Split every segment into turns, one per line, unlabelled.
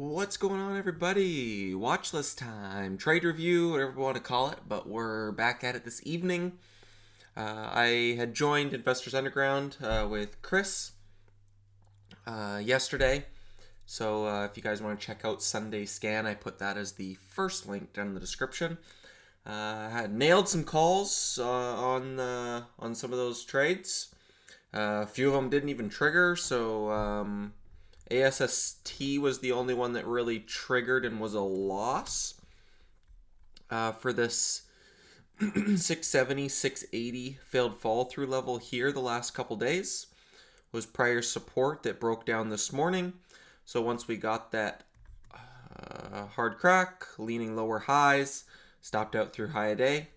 What's going on, everybody? Watchlist time, trade review, whatever we want to call it, but we're back at it this evening. I had joined Investors Underground with Chris yesterday, so if you guys want to check out Sunday Scan, I put that as the first link down in the description. I had nailed some calls on some of those trades. A few of them didn't even trigger, so ASST was the only one that really triggered and was a loss for this 670, 680 failed fall through level here the last couple days. Was prior support that broke down this morning. So once we got that hard crack, leaning lower highs, stopped out through high a day.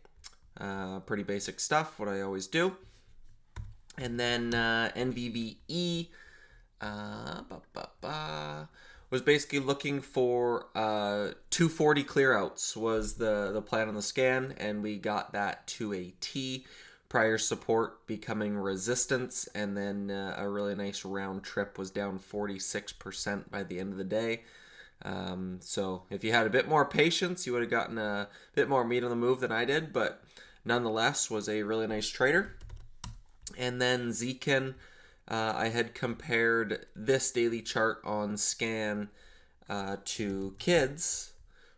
Pretty basic stuff, what I always do. And then NVVE was basically looking for 240 clearouts was the plan on the scan, and we got that to a T. Prior support becoming resistance, and then a really nice round trip was down 46% by the end of the day. So if you had a bit more patience, you would have gotten a bit more meat on the move than I did, but nonetheless was a really nice trader. And then Zkin, I had compared this daily chart on scan to kids,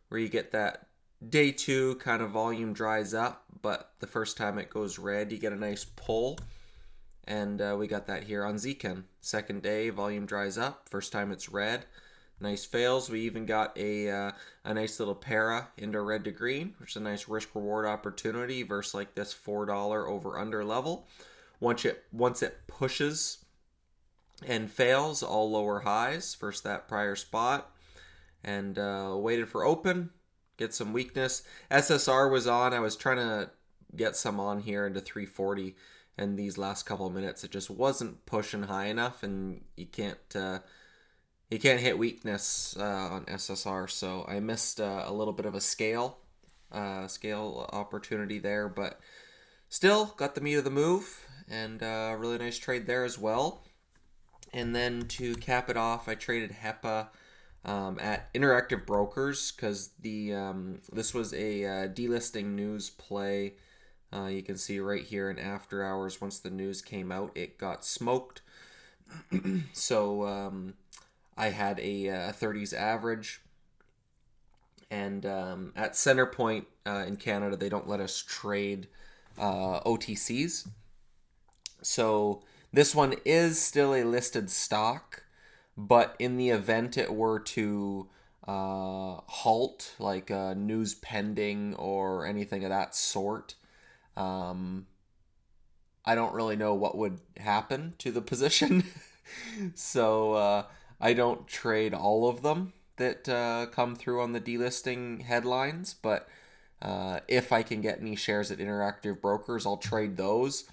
where you get that day two kind of volume dries up, but the first time it goes red, you get a nice pull. And we got that here on Zkin. Second day, volume dries up. First time it's red. Nice fails. We even got a nice little para into red to green, which is a nice risk reward opportunity versus like this $4 over under level. Once it pushes and fails, all lower highs versus that prior spot, and waited for open, get some weakness. SSR was on. I was trying to get some on here into 340, and these last couple of minutes it just wasn't pushing high enough, and you can't hit weakness on SSR. So I missed a little bit of a scale opportunity there, but still got the meat of the move, and a really nice trade there as well. And then to cap it off, I traded HEPA at Interactive Brokers because this was a delisting news play. You can see right here in after hours, once the news came out, it got smoked. So I had a 30s average. And at Centerpoint in Canada, they don't let us trade OTCs. So this one is still a listed stock, but in the event it were to halt, like news pending or anything of that sort, I don't really know what would happen to the position. So I don't trade all of them that come through on the delisting headlines, but if I can get any shares at Interactive Brokers, I'll trade those.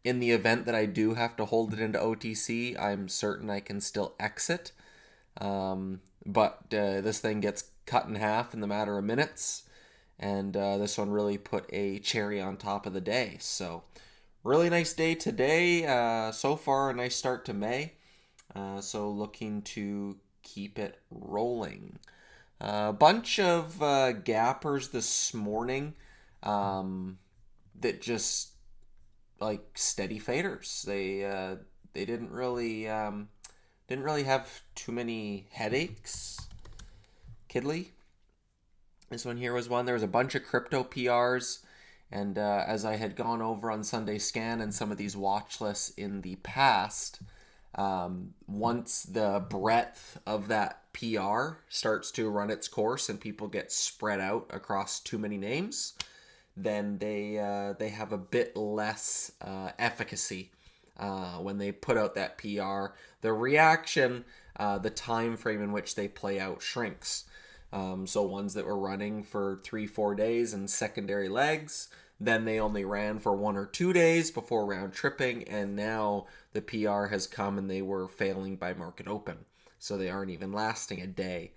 In the event that I do have to hold it into OTC, I'm certain I can still exit. But this thing gets cut in half in the matter of minutes, and this one really put a cherry on top of the day. So really nice day today. So far, a nice start to May. So looking to keep it rolling. A bunch of gappers this morning that just like steady faders. They didn't really have too many headaches. Kidley. This one here was one. There was a bunch of crypto PRs, and as I had gone over on Sunday Scan and some of these watch lists in the past, once the breadth of that PR starts to run its course and people get spread out across too many names, then they have a bit less efficacy when they put out that PR. The reaction, the time frame in which they play out shrinks. So ones that were running for 3-4 days and secondary legs, then they only ran for 1 or 2 days before round tripping, and now the PR has come and they were failing by market open. So they aren't even lasting a day.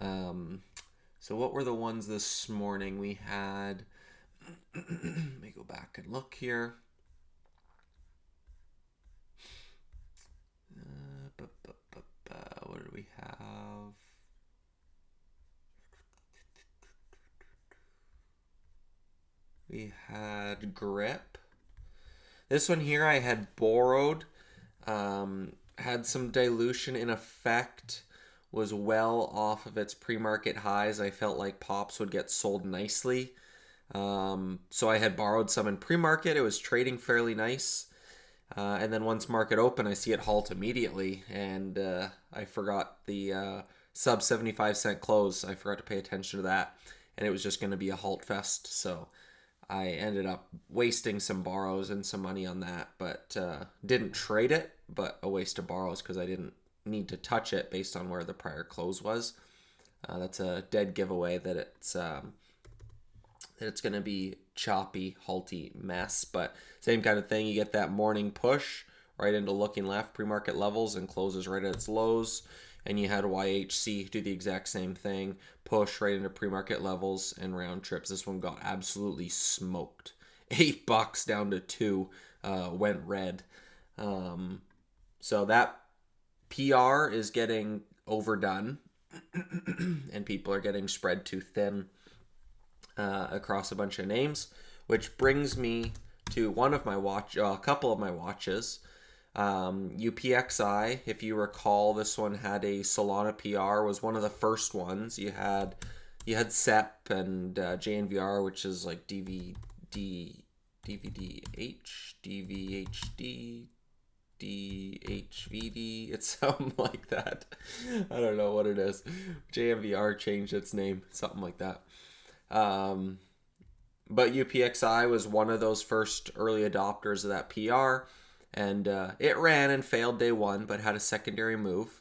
So what were the ones this morning? We had... Let me go back and look here. What did we have? we had grip. This one here I had borrowed, had some dilution in effect, was well off of its pre-market highs. I felt like pops would get sold nicely. So I had borrowed some in pre-market. It was trading fairly nice. And then once market open, I see it halt immediately. And I forgot the sub 75 cent close. I forgot to pay attention to that. And it was just going to be a halt fest. So I ended up wasting some borrows and some money on that. But didn't trade it, but a waste of borrows because I didn't need to touch it based on where the prior close was. That's a dead giveaway that it's going to be choppy, halty mess. But same kind of thing. You get that morning push right into looking left pre-market levels and closes right at its lows. And you had YHC do the exact same thing, push right into pre-market levels and round trips. This one got absolutely smoked. $8 down to $2, went red. So that PR is getting overdone, and people are getting spread too thin across a bunch of names, which brings me to a couple of my watches. UPXI, if you recall, this one had a Solana PR, was one of the first ones. You had SEP and JNVR, which is like DVDH, DVHD, DHVD. It's something like that. I don't know what it is. JNVR changed its name, something like that. But UPXI was one of those first early adopters of that PR. And it ran and failed day one, but had a secondary move.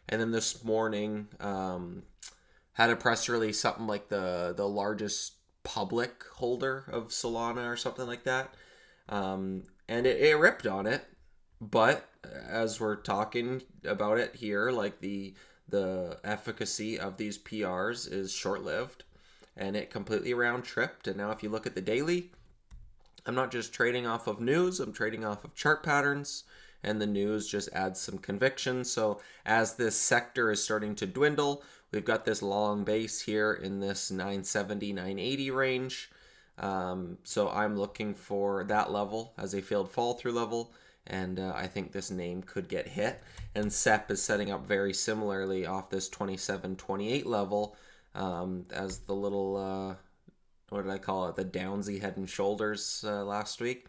And then this morning had a press release, something like the largest public holder of Solana or something like that. And it ripped on it. But as we're talking about it here, like the efficacy of these PRs is short-lived. And it completely round-tripped. And now if you look at the daily, I'm not just trading off of news, I'm trading off of chart patterns, and the news just adds some conviction. So as this sector is starting to dwindle, we've got this long base here in this 970, 980 range. So I'm looking for that level as a failed fall through level, and I think this name could get hit. And SEP is setting up very similarly off this 27, 28 level as the little... what did I call it? The downsy head and shoulders last week.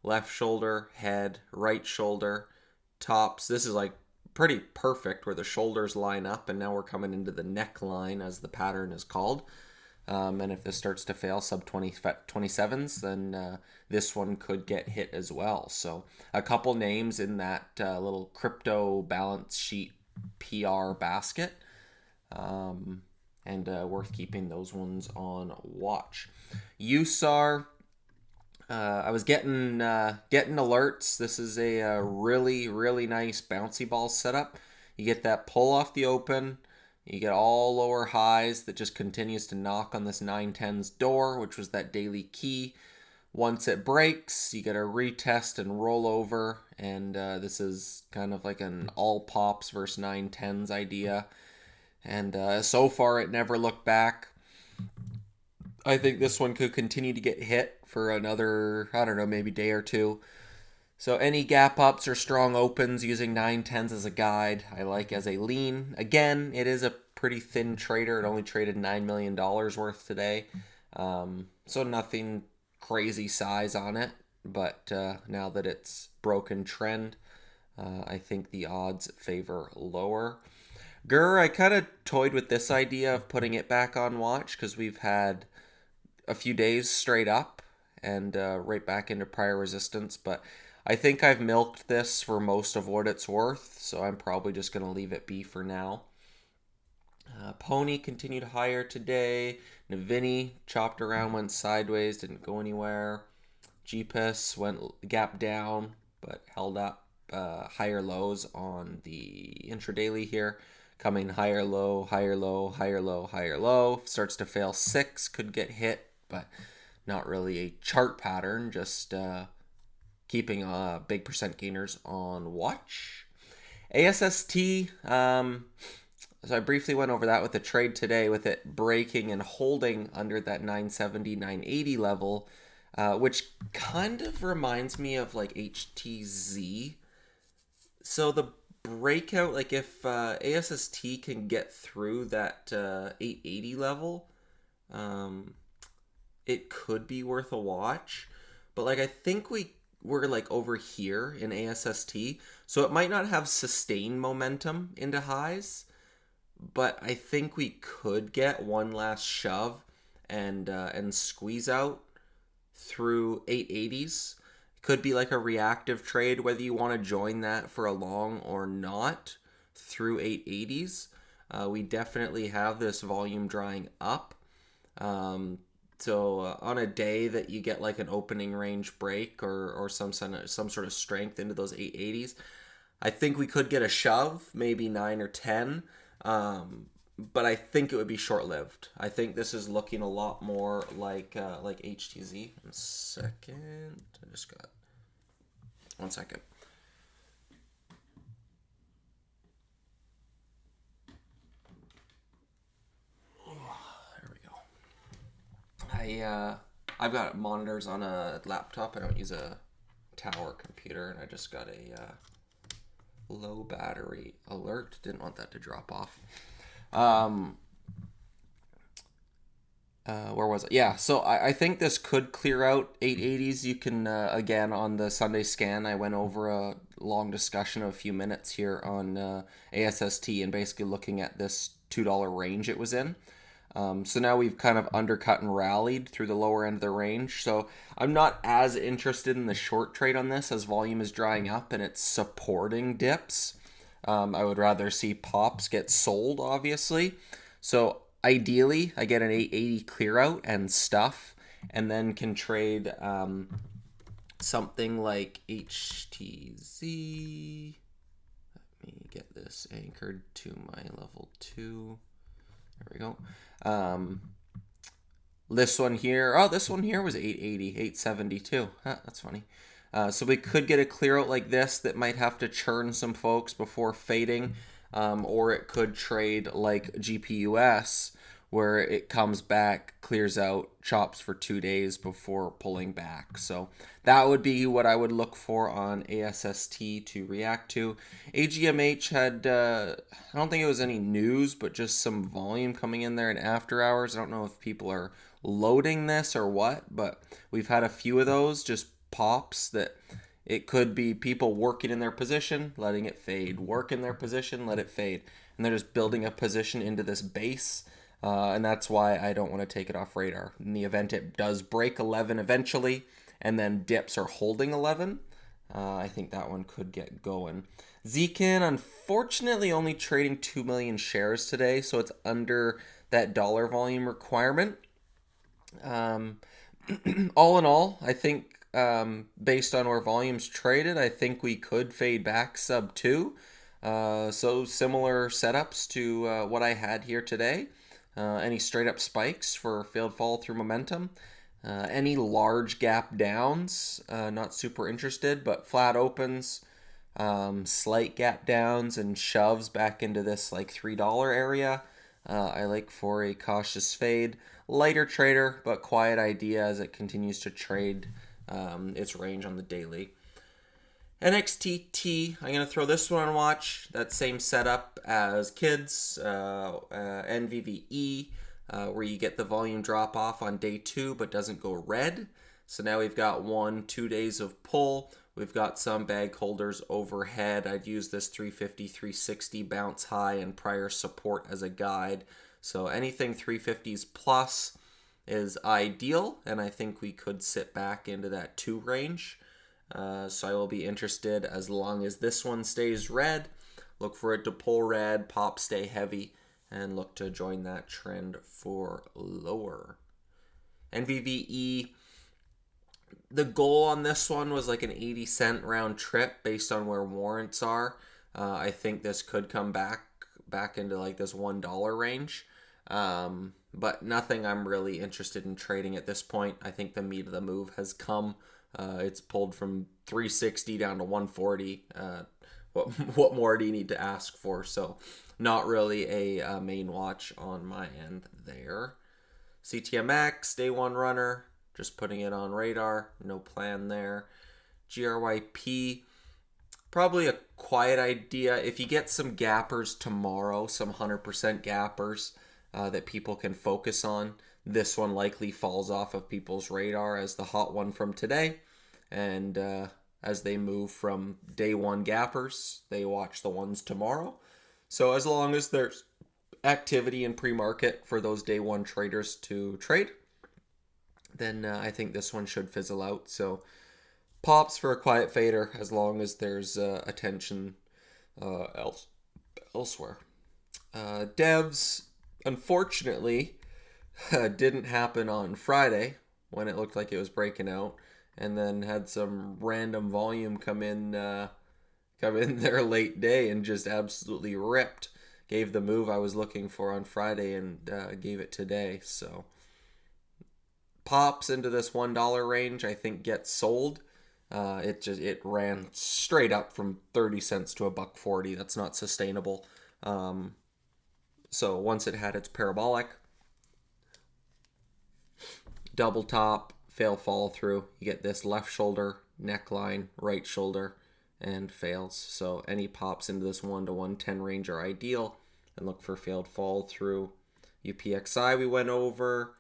Left shoulder, head, right shoulder, tops. This is like pretty perfect where the shoulders line up, and now we're coming into the neckline as the pattern is called. And if this starts to fail sub 27s, then this one could get hit as well. So a couple names in that little crypto balance sheet PR basket. And worth keeping those ones on watch. USAR, I was getting alerts. This is a really, really nice bouncy ball setup. You get that pull off the open. You get all lower highs that just continues to knock on this 910's door, which was that daily key. Once it breaks, you get a retest and roll over. And this is kind of like an all pops versus 910's idea. And so far, it never looked back. I think this one could continue to get hit for another, I don't know, maybe day or two. So any gap ups or strong opens using 910s as a guide, I like as a lean. Again, it is a pretty thin trader. It only traded $9 million worth today. So nothing crazy size on it. But now that it's broken trend, I think the odds favor lower. I kind of toyed with this idea of putting it back on watch because we've had a few days straight up and right back into prior resistance. But I think I've milked this for most of what it's worth, so I'm probably just going to leave it be for now. Pony continued higher today. Navini chopped around, went sideways, didn't go anywhere. GPIS went gap down, but held up higher lows on the intradaily here. Coming higher low, higher low, higher low, higher low. Starts to fail 6, could get hit, but not really a chart pattern. Just keeping big percent gainers on watch. ASST, so I briefly went over that with the trade today with it breaking and holding under that 970, 980 level. which kind of reminds me of like HTZ. So the breakout, like if ASST can get through that 880 level, um, it could be worth a watch. But like I think we're like over here in ASST, so it might not have sustained momentum into highs, but I think we could get one last shove and squeeze out through 880s. Could be like a reactive trade, whether you want to join that for a long or not through 880s. We definitely have this volume drying up. So on a day that you get like an opening range break or some sort of strength into those 880s, I think we could get a shove, maybe 9 or 10. But I think it would be short lived. I think this is looking a lot more like HTZ. 1 second. I just got 1 second. There we go. I've got monitors on a laptop. I don't use a tower computer, and I just got a low battery alert. Didn't want that to drop off. Where was it? Yeah, so I think this could clear out 880s. You can, again, on the Sunday scan, I went over a long discussion of a few minutes here on ASST and basically looking at this $2 range it was in. So now we've kind of undercut and rallied through the lower end of the range. So I'm not as interested in the short trade on this as volume is drying up and it's supporting dips. I would rather see pops get sold, obviously. So ideally, I get an 880 clear out and stuff, and then can trade something like HTZ. Let me get this anchored to my level 2. There we go. This one here, this one here was 880, 872. That's funny. So we could get a clear out like this that might have to churn some folks before fading, or it could trade like GPUS where it comes back, clears out, chops for 2 days before pulling back. So that would be what I would look for on ASST to react to. AGMH had, I don't think it was any news, but just some volume coming in there in after hours. I don't know if people are loading this or what, but we've had a few of those just pops that it could be people working in their position, letting it fade, work in their position, let it fade, and they're just building a position into this base. And that's why I don't want to take it off radar. In the event it does break 11 eventually, and then dips are holding 11, I think that one could get going. Zcan, unfortunately, only trading 2 million shares today, so it's under that dollar volume requirement. All in all, I think based on where volume's traded, I think we could fade back sub 2. So similar setups to what I had here today. Any straight up spikes for failed follow through momentum. Any large gap downs, not super interested, but flat opens, slight gap downs and shoves back into this like $3 area. I like for a cautious fade. Lighter trader, but quiet idea as it continues to trade its range on the daily. NXTT, I'm going to throw this one on watch. That same setup as kids, NVVE, where you get the volume drop off on day 2 but doesn't go red. So now we've got 1-2 days of pull. We've got some bag holders overhead. I'd use this 350, 360 bounce high and prior support as a guide. So anything 350s plus is ideal, and I think we could sit back into that 2 range. So I will be interested as long as this one stays red. Look for it to pull red, pop stay heavy, and look to join that trend for lower. NVVE, the goal on this one was like an 80-cent round trip based on where warrants are. I think this could come back into like this $1 range. But nothing I'm really interested in trading at this point. I think the meat of the move has come. It's pulled from 360 down to 140. What more do you need to ask for? So not really a main watch on my end there. CTMX, day 1 runner. just putting it on radar. No plan there. GRYP, probably a quiet idea. If you get some gappers tomorrow, some 100% gappers that people can focus on, this one likely falls off of people's radar as the hot one from today. And as they move from day one gappers, they watch the ones tomorrow. So as long as there's activity in pre-market for those day one traders to trade, then I think this one should fizzle out. So pops for a quiet fader as long as there's attention elsewhere. Devs, unfortunately, didn't happen on Friday when it looked like it was breaking out, and then had some random volume come in there late day and just absolutely ripped. Gave the move I was looking for on Friday and gave it today. So pops into this $1 range, I think gets sold. It ran straight up from 30 cents to $1.40. That's not sustainable. So once it had its parabolic, double top, fail follow through, you get this left shoulder, neckline, right shoulder, and fails. So any pops into this 1 to 110 range are ideal, and look for failed follow through. UPXI we went over,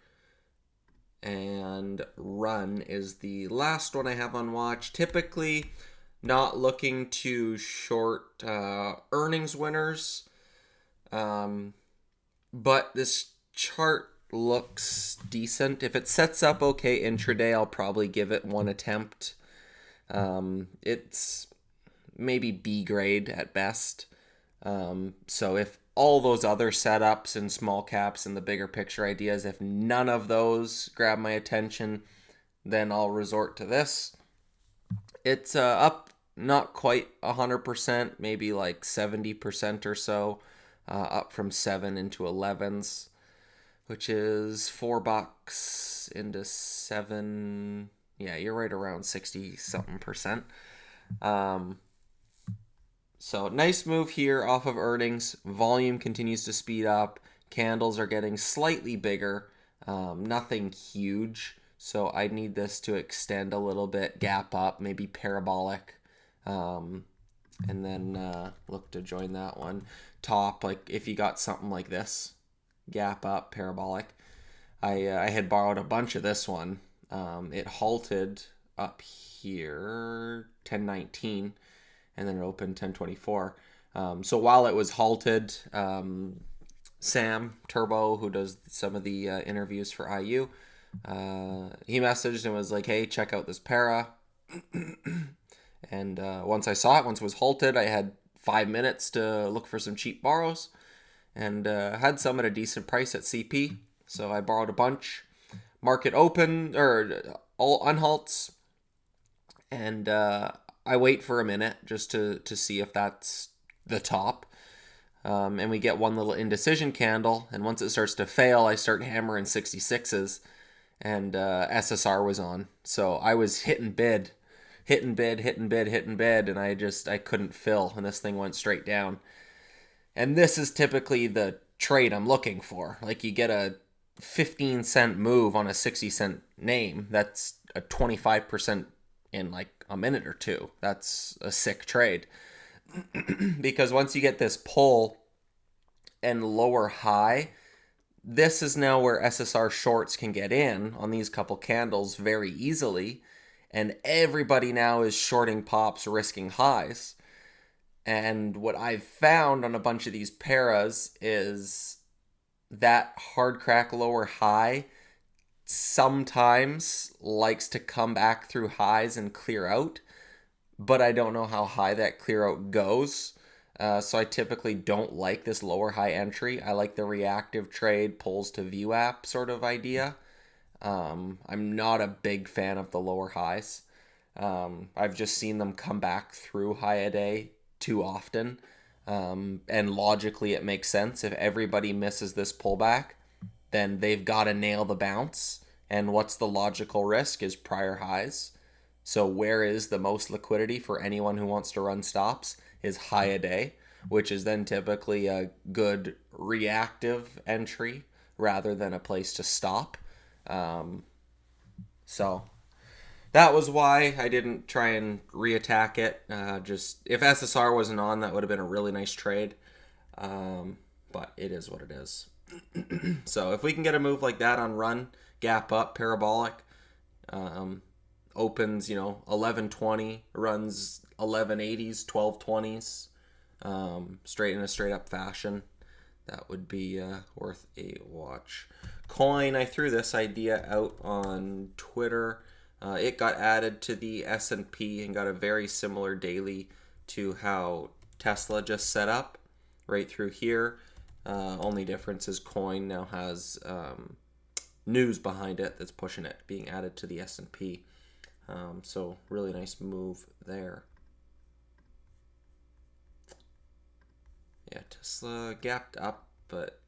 and run is the last one I have on watch. Typically not looking to short earnings winners, but this chart looks decent. If it sets up okay intraday, I'll probably give it one attempt. It's maybe B grade at best. So if all those other setups and small caps and the bigger picture ideas, if none of those grab my attention, then I'll resort to this. It's up not quite 100%, maybe like 70% or so, up from 7 into 11s, which is $4 into 7. Yeah, you're right around 60 something percent. So nice move here off of earnings. Volume continues to speed up. Candles are getting slightly bigger. Nothing huge. So I need this to extend a little bit, gap up, maybe parabolic. And then look to join that one. Top, like if you got something like this, gap up, parabolic. I had borrowed a bunch of this one. It halted up here, 1019. And then it opened 1024. So while it was halted, Sam Turbo, who does some of the interviews for IU, he messaged and was like, hey, check out this para. And once I saw it, once it was halted, I had 5 minutes to look for some cheap borrows, and had some at a decent price at CP. So I borrowed a bunch. Market open, or all unhalts, and I wait for a minute just to see if that's the top. And we get one little indecision candle. And once it starts to fail, I start hammering 66s. And SSR was on. So I was hitting bid. And I couldn't fill. And this thing went straight down. And this is typically the trade I'm looking for. Like you get a 15-cent move on a 60-cent name. That's a 25% in like a minute or two. That's a sick trade. Because once you get this pull and lower high, this is now where SSR shorts can get in on these couple candles very easily, and everybody now is shorting pops, risking highs. And what I've found on a bunch of these paras is that hard crack lower high sometimes likes to come back through highs and clear out, but I don't know how high that clear out goes. So I typically don't like this lower high entry. I like the reactive trade, pulls to VWAP sort of idea. I'm not a big fan of the lower highs. I've just seen them come back through high a day too often. And logically it makes sense. If everybody misses this pullback, then they've got to nail the bounce. And what's the logical risk is prior highs. So where is the most liquidity for anyone who wants to run stops is high a day, which is then typically a good reactive entry rather than a place to stop. So that was why I didn't try and reattack it. Just if SSR wasn't on, that would have been a really nice trade. But it is what it is. So if we can get a move like that on run, gap up, parabolic, um, opens 1120, runs 1180s, 1220s, straight in a straight up fashion, that would be worth a watch. Coin, I threw this idea out on Twitter. It got added to the S&P and got a very similar daily to how Tesla just set up right through here. Only difference is Coin now has news behind it that's pushing it being added to the S&P. So really nice move there. Yeah, Tesla gapped up, but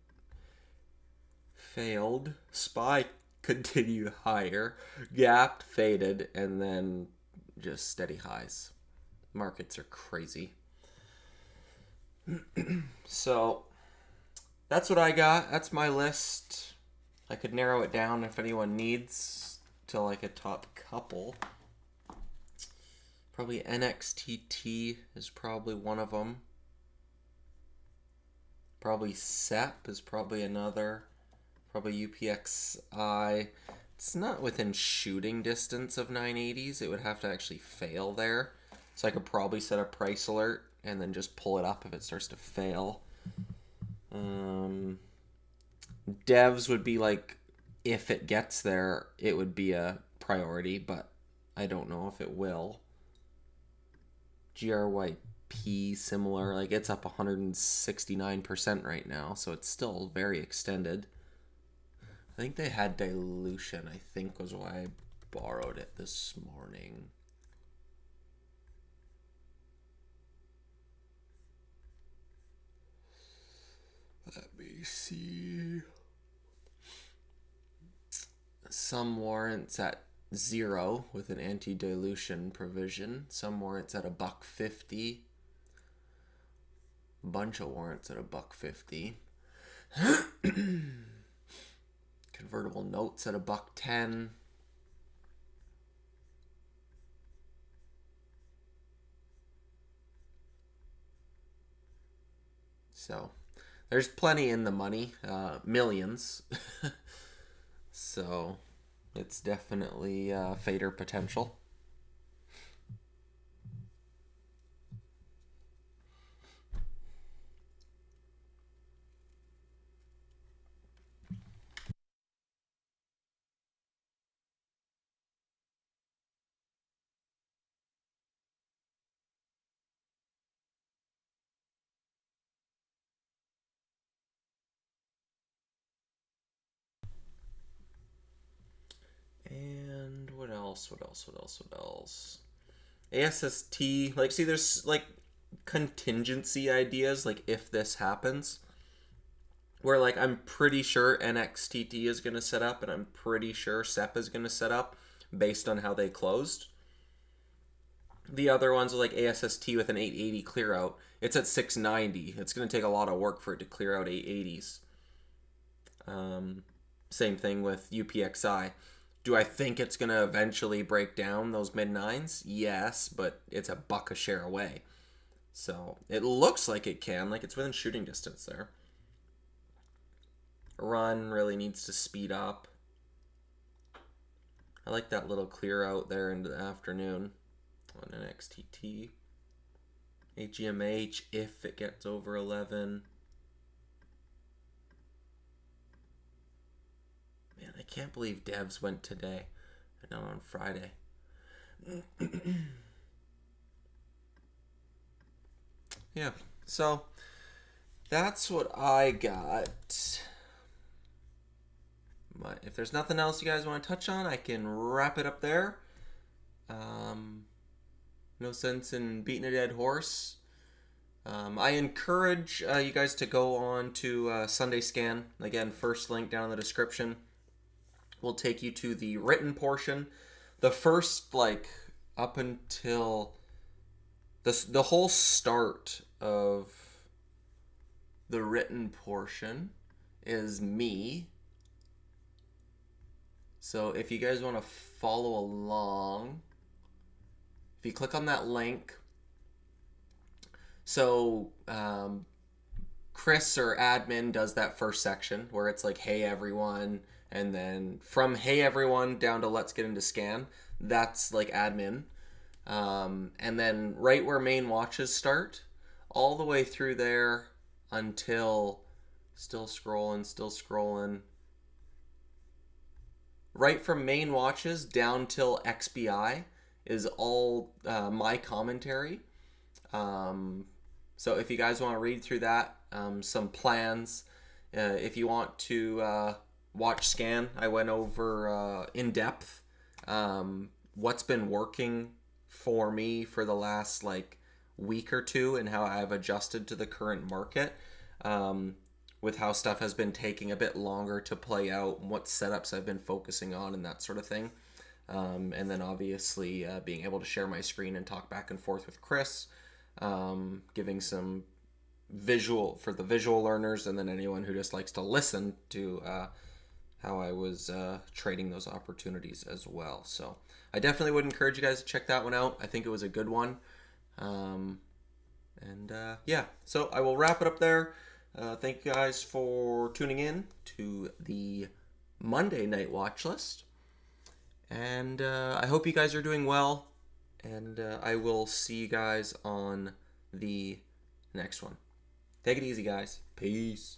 failed. SPY continued higher, gapped, faded, and then just steady highs. Markets are crazy. So that's what I got. That's my list. I could narrow it down if anyone needs to like a top couple. Probably NXTT is probably one of them. Probably SEP is probably another. Probably UPXI. It's not within shooting distance of 980s. It would have to actually fail there. So I could probably set a price alert and then just pull it up if it starts to fail. Devs would be like, if it gets there, it would be a priority, but I don't know if it will. GRYP, similar, like it's up 169% right now, so it's still very extended. I think they had dilution, I think was why I borrowed it this morning. Let me see. Some warrants at 0 with an anti-dilution provision. Some warrants at $1.50. Bunch of warrants at $1.50. Convertible notes at $1.10. So there's plenty in the money, millions. So it's definitely fader potential. And what else? What else? ASST, like, see, there's like contingency ideas, like if this happens, where like I'm pretty sure NXTT is going to set up, and I'm pretty sure SEP is going to set up based on how they closed. The other ones are like ASST with an 880 clear out. It's at 690. It's going to take a lot of work for it to clear out 880s. Same thing with UPXI. Do I think it's going to eventually break down those mid nines? Yes, but it's $1 a share away. So it looks like it can, like it's within shooting distance there. Run really needs to speed up. I like that little clear out there into the afternoon on NXTT. AGMH if it gets over 11. Man, I can't believe devs went today and not on Friday. Yeah, so that's what I got. But if there's nothing else you guys want to touch on, I can wrap it up there. No sense in beating a dead horse. I encourage you guys to go on to Sunday Scan. Again, first link down in the description will take you to the written portion. The first, like, up until the whole start of the written portion is me So if you guys want to follow along, if you click on that link, so Chris or admin does that first section where it's like, hey everyone, and then from hey everyone down to let's get into scan, that's like admin. And then right where main watches start, all the way through there until still scrolling. Right from main watches down till XBI is all my commentary. So if you guys want to read through that, some plans, if you want to watch scan, I went over in depth what's been working for me for the last like week or two and how I've adjusted to the current market, with how stuff has been taking a bit longer to play out and what setups I've been focusing on and that sort of thing. And then obviously being able to share my screen and talk back and forth with Chris, giving some visual for the visual learners, and then anyone who just likes to listen to how I was trading those opportunities as well. So I definitely would encourage you guys to check that one out. I think it was a good one. Yeah, so I will wrap it up there. Thank you guys for tuning in to the Monday night watch list. And I hope you guys are doing well. And I will see you guys on the next one. Take it easy, guys. Peace.